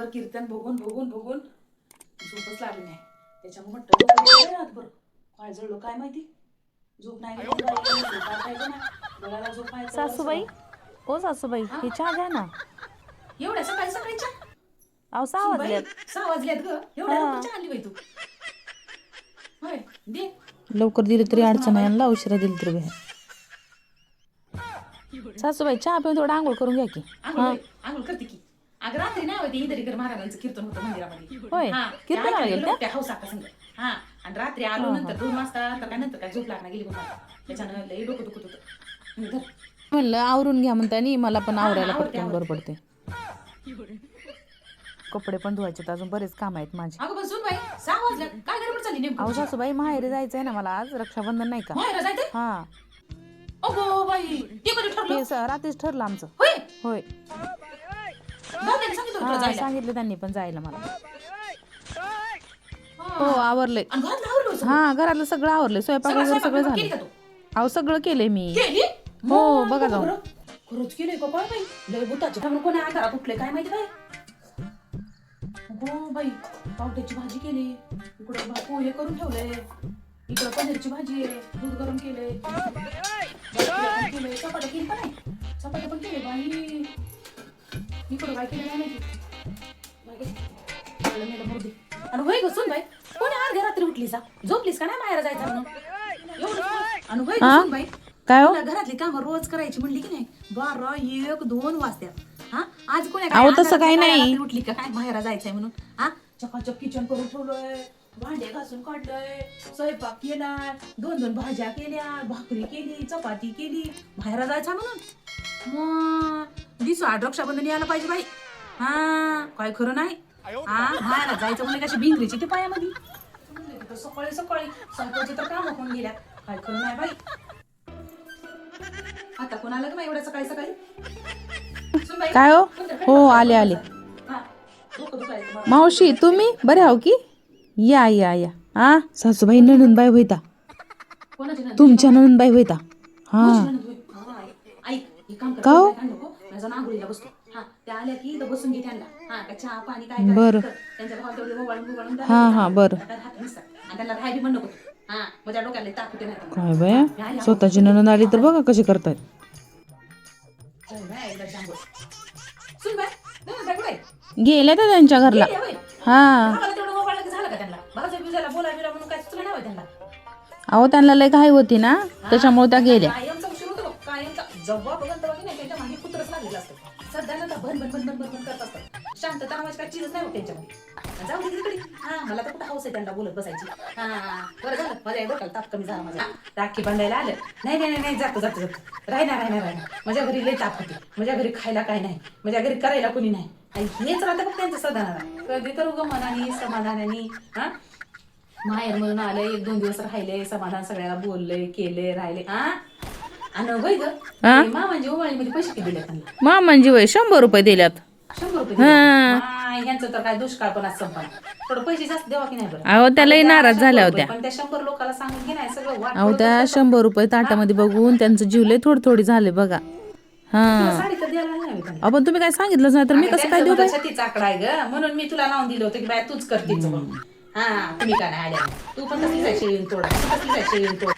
दिवसभर कीर्तन बघून बघून बघून झोपच लागली नाही. त्याच्यामुळे म्हटलं रातभर काय जळलो काय माहिती. झोप नाही डोळ्याला झोप नाही. सासूबाई ओ सासूबाई हे चहा घ्या ना. एवढ्या सकाळी सकाळी चहा? अहो 6 वाजल्यात. 6 वाजल्यात ग. एवढ्या लवकर चहा आणली बाई तू? होय दे. लवकर दिली तरी अडचण नाही आणि उशिरा दिली तरी भ्या. सासूबाई चहा पिऊन थोडं आंघोळ करून घ्या की. आंघोळ करते की. अगं रात्री नाही होती इंदरीकर महाराजांचं कीर्तन होतं मंदिरामध्ये. होय कीर्तनाला गेलं त्या हौसाका संग. हा आणि रात्री आलो नंतर 2 वाजता तर काय नंतर काय झोप लागणार गेली म्हणून त्याच्यानं लई डोकं दुखत होतं. म्हणलं आवरून घ्या म्हणता नाही मला पण आवरायला पटकन बरं पडते. कपडे पण धुवायचे अजून बरेच काम आहेत माझे. अगं बसून बाई 6 वाजल्या काय गडबड चालली नेमकं? अहो सासूबाई माहेरी जायचंय ना मला आज रक्षाबंधन नाही का? माहेर जायचंय? हा अगो बाई ते कधी ठरलं? ते रात्रीच ठरलं आमचं. होय होय दादाने सांगितलं तुला हा जायला? सांगितलं त्यांनी पण जायला मला. हो आवरलंय. आणि घरातलं आवरलं सगळं? हा घरातलं सगळं आवरलंय स्वयंपाक वगैरे सगळं केली का झालं. तू? अहो सगळं केलंय मी. केली? हो बघा जाऊन. खरंच केलंय का काय बाई? लय बुताचे त्यामुळे कोणी आकारात उठले काय माहिती बाई. हो बाई पावट्याची भाजी केली. इकडं पोहे करून ठेवले. इकडं पनीरची भाजी आहे. दूध गरम केले. चपात्या केली का नाही? चपात्या पण केले बाई. इकडं काय केलं नाही माहिती. आणि होय ग सुन बाई कोणी अर्ध्या रात्री उठलीस झोपलीस का नाही माहेर जायचं म्हणून एवढं आणि होय ग सुन बाई काय हो घरातली कामं रोज करायची म्हणली की नाही 12, 1, 2 वाजतात. हा आज कोणी अहो तसं काही नाही. उठली का काय माहेर जायचंय म्हणून हा चकाचक किचन करून ठेवलंय. भांडे घासून काढलंय. स्वयंपाक केलाय. 2 भाज्या केल्या. भाकरी केली. चपाती केली. बाहेर जायचा म्हणून मग दिसवाड रक्षाबंधन यायला पाहिजे बाई. हा काय खरं नाही. हा बाहेर जायचं म्हणजे कशी भिंगरीची ती पायामध्ये सकाळी सकाळी स्वयंपाकाची तर काम होऊन गेल्या काय खरं नाही बाई. आता कोण आलं का बाई एवढ्या सकाळी सकाळी? काय हो हो आले आले. मावशी तुम्ही बरे आहो की? या या या हा सासूबाई ननंदबाई होता. तुमच्या ननंदबाई होता. हा का हो? आंघोळीला बसतो. हा त्या आल्या की इथं बसून घे त्यांना. हा त्या चहा पाणी काय बरं त्यांच्या भावाला तेवढे ओवाळून हा हा बरं आणि त्यांना राहायला म्हणू नको. हा माझ्या डोक्याला ताप होते नाही. काय बाया स्वतःची ननंद आली तर बघा कशी करतायत. गेल्या तर त्यांच्या घरला. हा अहो त्यांना लय घाई होती ना त्याच्यामुळे त्या गेल्या. शांतता नावाची काय चीजच नाही त्यांच्यामध्ये. जाऊ दे तिकडे. हा मला तर कुठं हौस आहे त्यांना बोलत बसायची. हा बरं झालं माझ्या डोक्याला ताप कमी झाला. माझा राखी बांधायला आलं नाही नाही नाही जातो जातो जातो राहणार माझ्या घरी लय ताप होते. माझ्या घरी खायला काय नाही. माझ्या घरी करायला कोणी नाही. हेच राहतं फक्त त्यांचं सदाना कधी तर उगं मनाने समाधानाने. हा माहेर म्हणून आले 1-2 दिवस राहिले समाधान सगळ्याला बोलले केले राहिले. हा आणि होय ग म्हणजे उमाळीमध्ये पैसे किती दिले त्यांना? म्हणजे वय 100 रुपये दिल्यात. 100 रुपये ह्यांचं तर काय दुष्काळ पण असं पण थोडं पैसे जास्त द्यावा की नाही बरं? अहो त्यालाही नाराज झाल्या होत्या. पण त्या 100 लोकांना सांगून घे नाही सगळं वाट. अहो त्या 100 रुपये ताटामध्ये बघून त्यांचं जीवले थोडी झाले बघा. हा साडी तर द्यायला नाही त्यांना. आपण तुम्ही काय सांगितलंच नाही तर मी कसं काय देऊ काय? छतीचा आकडा आहे ग म्हणून मी तुला लावून दिलं होतं की बाय तूच करतीच म्हणून. हा तुम्ही काय नाही आल्या तू पण तसलीच आहे शेळीन तोड.